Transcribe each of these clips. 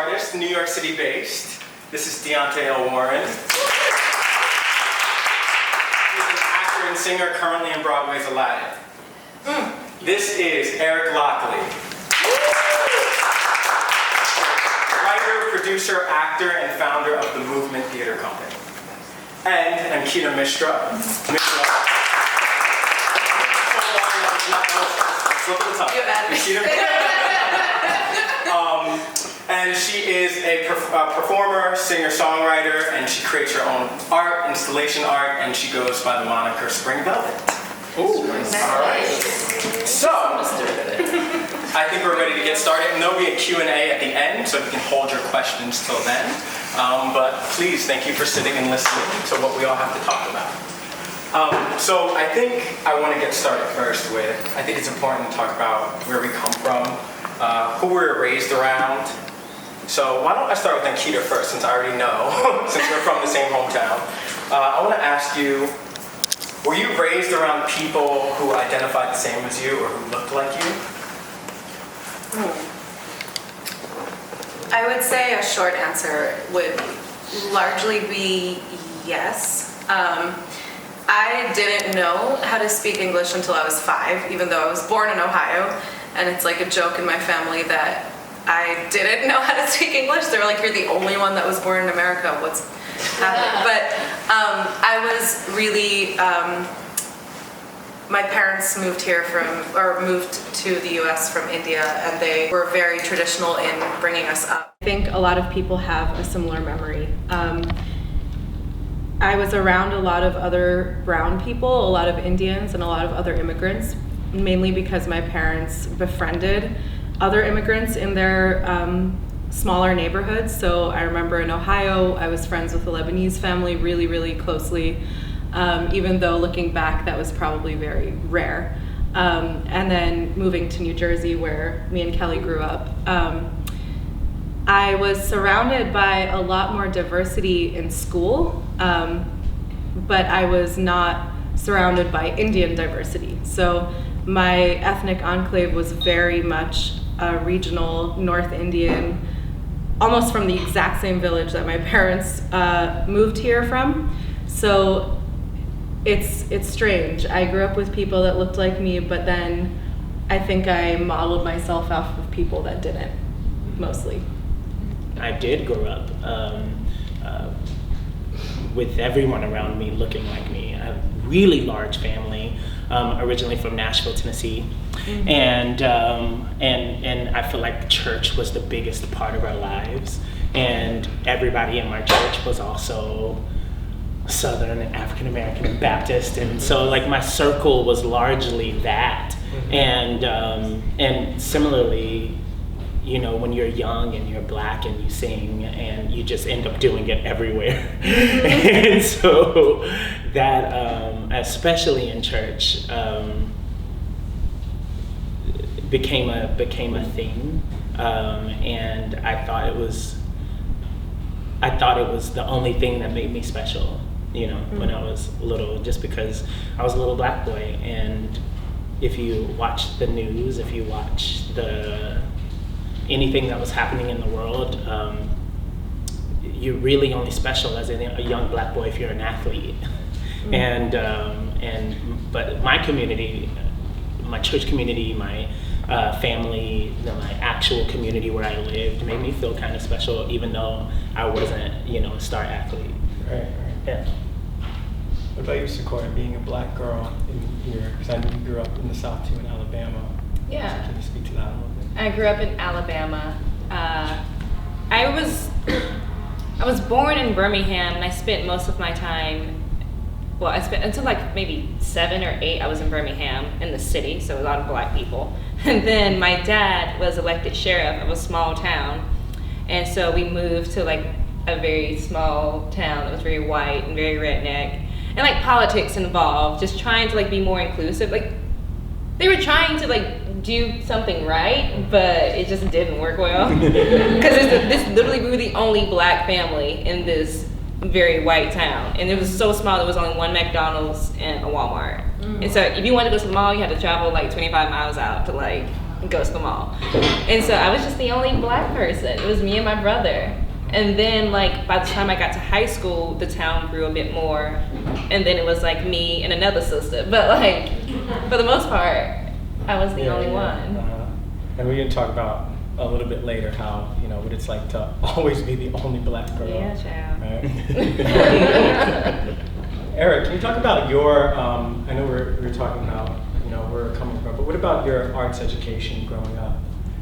artist, New York City based. This is Deontay L. Warren. He's an actor and singer currently in Broadway's Aladdin. This is Eric Lockley. Writer, producer, actor, and founder of the Movement Theater Company. And Ankita Mishra. Flip at the top. And she is a performer, singer-songwriter, and she creates her own art, installation art, and she goes by the moniker Spring Velvet. Ooh, nice. All right. So, I think we're ready to get started, and there'll be a Q&A at the end, so you can hold your questions till then. But please, thank you for sitting and listening to what we all have to talk about. So I think I want to get started first with, I think it's important to talk about where we come from, who we were raised around. So why don't I start with Ankita first, since I already know, since we're from the same hometown. I want to ask you, were you raised around people who identified the same as you or who looked like you? I would say a short answer would largely be yes. I didn't know how to speak English until I was 5, even though I was born in Ohio. And it's like a joke in my family that I didn't know how to speak English. They were like, you're the only one that was born in America. What's happening? But I was really, my parents moved to the US from India, and they were very traditional in bringing us up. I think a lot of people have a similar memory. I was around a lot of other brown people, a lot of Indians, and a lot of other immigrants, mainly because my parents befriended other immigrants in their smaller neighborhoods. So I remember in Ohio, I was friends with a Lebanese family really, really closely, even though looking back, that was probably very rare. And then moving to New Jersey, where me and Kelly grew up, I was surrounded by a lot more diversity in school, but I was not surrounded by Indian diversity. So my ethnic enclave was very much a regional North Indian, almost from the exact same village that my parents moved here from. So it's strange. I grew up with people that looked like me, but then I think I modeled myself off of people that didn't, mostly. I did grow up with everyone around me looking like me. I have a really large family, originally from Nashville, Tennessee, and I feel like church was the biggest part of our lives, and everybody in my church was also Southern and African American and Baptist, and so like my circle was largely that, and similarly, you know, when you're young and you're black and you sing and you just end up doing it everywhere. And so that, especially in church, became a thing. And I thought it was the only thing that made me special, you know, when I was little, just because I was a little black boy. And if you watch the news, if you watch anything that was happening in the world, you're really only special as a young black boy if you're an athlete. But my community, my church community, my family, my actual community where I lived made me feel kind of special, even though I wasn't, a star athlete. Right. Yeah. What about you, Sequoia, being a black girl in here? Because I know you grew up in the South too, in Alabama. Yeah. So can you speak to that a little bit? I grew up in Alabama. I was born in Birmingham, and I spent most of my time, until like maybe 7 or 8, I was in Birmingham in the city, so a lot of black people. And then my dad was elected sheriff of a small town, and so we moved to like a very small town that was very white and very redneck, and like politics involved, just trying to like be more inclusive. Like they were trying to like do something right, but it just didn't work well. Because this literally, we were the only black family in this very white town, and it was so small. There was only one McDonald's and a Walmart. And so if you wanted to go to the mall, you had to travel like 25 miles out to like and go to the mall. And so I was just the only black person. It was me and my brother. And then like by the time I got to high school, the town grew a bit more. And then it was like me and another sister. But like for the most part, I was the only one. And we're gonna talk about a little bit later how, what it's like to always be the only black girl. Yeah, child. Right? Eric, can you talk about your, I know we're talking about, where we're coming from, but what about your arts education growing up?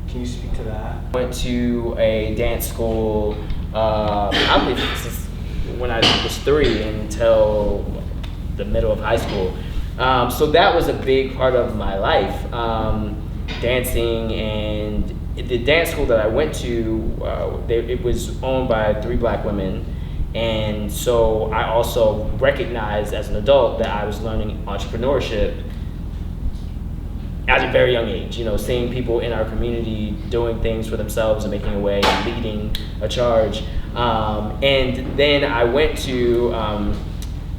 Can you speak to that? Went to a dance school, I believe since when I was 3 until the middle of high school. So that was a big part of my life, dancing. And the dance school that I went to, it was owned by 3 black women. And so I also recognized as an adult that I was learning entrepreneurship at a very young age, seeing people in our community doing things for themselves and making a way and leading a charge. And then I went to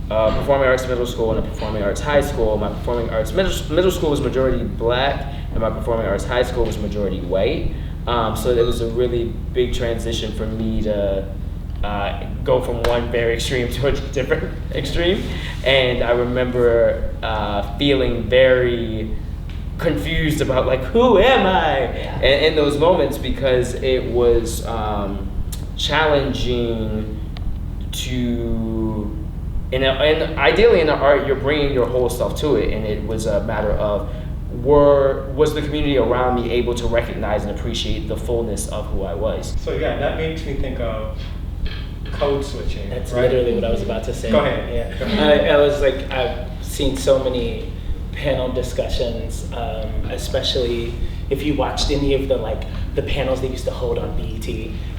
Performing Arts Middle School and a Performing Arts High School. My Performing Arts Middle School was majority black, and my Performing Arts High School was majority white. So it was a really big transition for me to go from one very extreme to a different extreme. And I remember feeling very confused about like, who am I? Yeah. In those moments, because it was challenging to, and ideally in the art, you're bringing your whole self to it. And it was a matter of, was the community around me able to recognize and appreciate the fullness of who I was? So yeah, that makes me think of code switching. That's right? literally what I was about to say. Go ahead. Yeah. Go ahead. I was like, I've seen so many panel discussions, especially if you watched any of the panels they used to hold on BET, and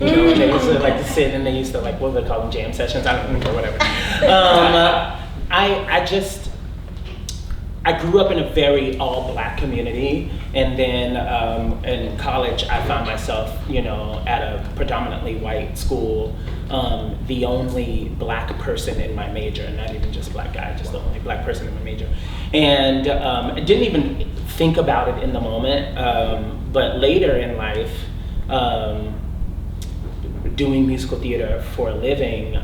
they used to to sit and they used to what would they call them, jam sessions? I don't remember, whatever. I grew up in a very all-black community, and then in college I found myself, at a predominantly white school, the only black person in my major, and not even just black guy, just the only black person in my major. And I didn't even think about it in the moment, but later in life, doing musical theater for a living,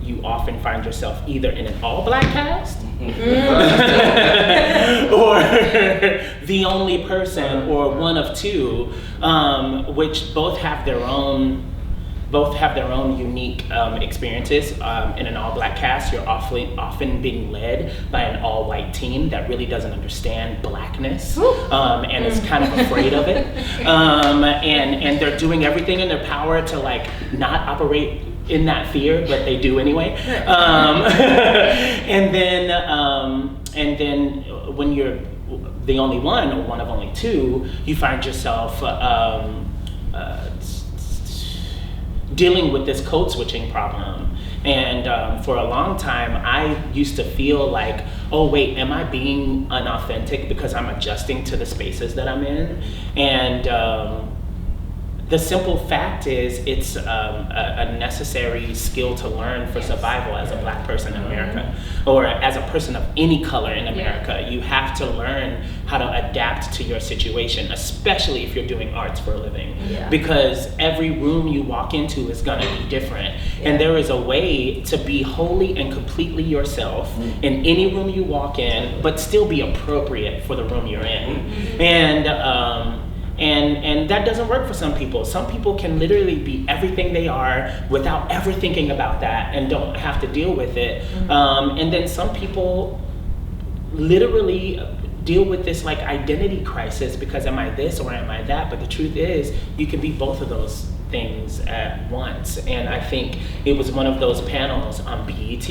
you often find yourself either in an all-black cast, or the only person, or one of two, which both have their own unique experiences. In an all-black cast, you're often being led by an all-white team that really doesn't understand blackness, and is kind of afraid of it. And they're doing everything in their power to not operate in that fear, but they do anyway. And then when you're the only one, or one of only two, you find yourself dealing with this code switching problem. And for a long time, I used to feel like, oh wait, am I being unauthentic because I'm adjusting to the spaces that I'm in? And the simple fact is, it's a necessary skill to learn for survival as a black person in America, or as a person of any color in America. You have to learn how to adapt to your situation, especially if you're doing arts for a living, because every room you walk into is gonna be different. And there is a way to be wholly and completely yourself in any room you walk in, but still be appropriate for the room you're in. And that doesn't work for some people. Some people can literally be everything they are without ever thinking about that and don't have to deal with it. And then some people literally deal with this identity crisis, because am I this or am I that? But the truth is, you can be both of those things at once. And I think it was one of those panels on BET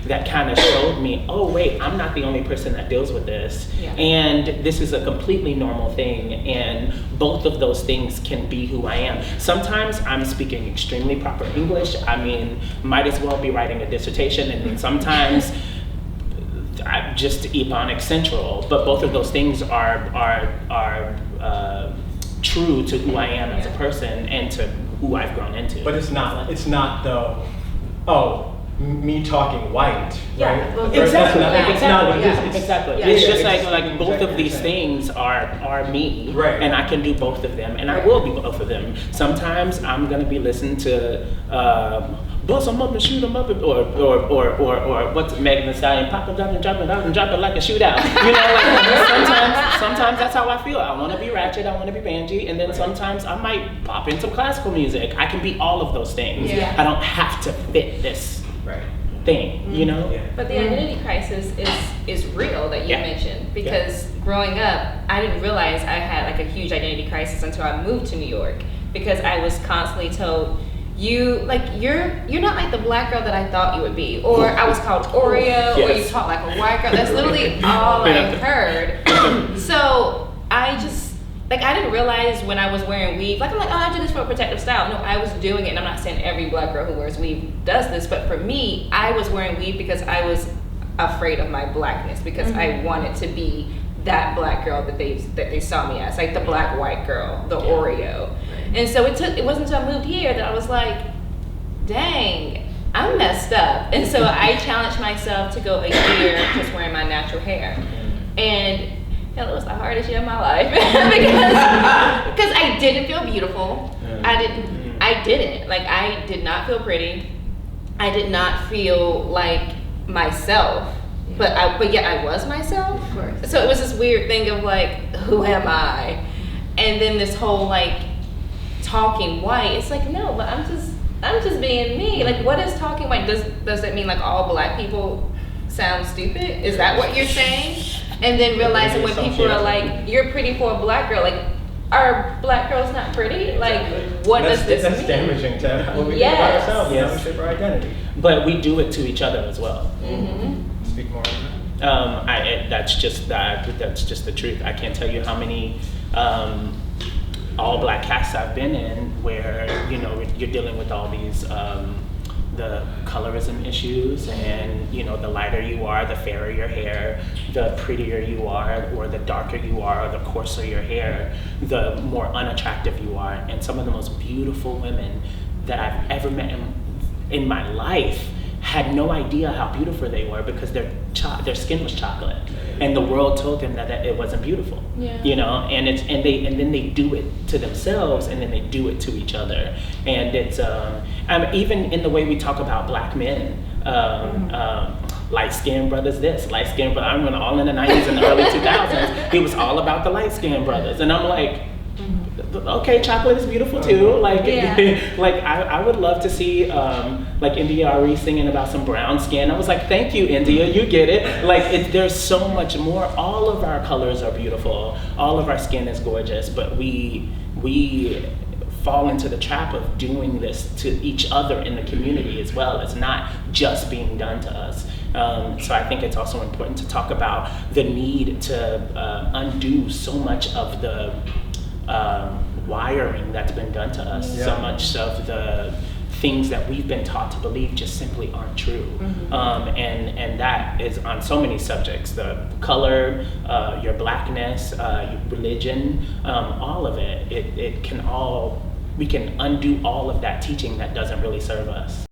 that kind of showed me, oh wait, I'm not the only person that deals with this. And this is a completely normal thing, and both of those things can be who I am. Sometimes I'm speaking extremely proper English. I mean, might as well be writing a dissertation. And then sometimes I'm just Ebonic Central, but both of those things are true to who I am as a person and to who I've grown into. But it's not though, oh, me talking white, Yeah, right? well, Exactly. That's not what it is. Exactly. Yeah. It's Yeah, just it's like both of these exactly. things are me, Right. and I can do both of them, and I will be both of them. Sometimes I'm gonna be listening to bust them up and shoot them up, or what's Megan Thee Stallion, pop it down and drop it out and drop it like a shootout. You know, like sometimes that's how I feel. I want to be ratchet, I want to be bangy, and then sometimes I might pop in some classical music. I can be all of those things. Yeah. I don't have to fit this Right. thing, you know? Yeah. But the identity crisis is real that you Yeah. mentioned, because growing up, I didn't realize I had like a huge identity crisis until I moved to New York, because I was constantly told, you're not like the black girl that I thought you would be, or I was called Oreo, or you Yes. talk like a white girl. That's literally all I heard. So I just, like, I didn't realize when I was wearing weave, like, I'm like, oh, I do this for a protective style. No, I was doing it, and I'm not saying every black girl who wears weave does this, but for me, I was wearing weave because I was afraid of my blackness, because I wanted to be that black girl that they saw me as, like the black white girl, the Oreo. And so it wasn't until I moved here that I was like, dang, I'm messed up. And so I challenged myself to go a year just wearing my natural hair. And hell, it was the hardest year of my life because I didn't feel beautiful. I didn't. Like, I did not feel pretty. I did not feel like myself. But yet I was myself. Of course. So it was this weird thing of like, who am I? And then this whole like talking white. It's like, no, but I'm just being me. Like, what is talking white? Does that mean like all black people sound stupid? Is that what you're saying? And then realizing when people are like, you're pretty for a black girl, like, are black girls not pretty? Like, what does this That's mean? damaging to how we think Yes. about ourselves and how we Yes. shape our identity. But we do it to each other as well. Speak more on that. That's just the truth. I can't tell you how many all black casts I've been in where you're dealing with all these the colorism issues, and the lighter you are, the fairer your hair, the prettier you are, or the darker you are, or the coarser your hair, the more unattractive you are. And some of the most beautiful women that I've ever met in my life had no idea how beautiful they were because their skin was chocolate, and the world told them that it wasn't beautiful. Yeah. And then they do it to themselves, and then they do it to each other. And it's even in the way we talk about black men, light skinned brothers this, light skinned brother. I'm going all in the 90s and the early 2000s. It was all about the light skinned brothers, and I'm like, okay, chocolate is beautiful too. Like, like I would love to see like India Arie singing about some brown skin. I was like, thank you, India, you get it. Like, there's so much more. All of our colors are beautiful. All of our skin is gorgeous, but we fall into the trap of doing this to each other in the community as well. It's not just being done to us. So I think it's also important to talk about the need to undo so much of the wiring that's been done to us. Yeah. So much of the things that we've been taught to believe just simply aren't true. And that is on so many subjects: the color, your blackness, your religion, all of it. We can undo all of that teaching that doesn't really serve us.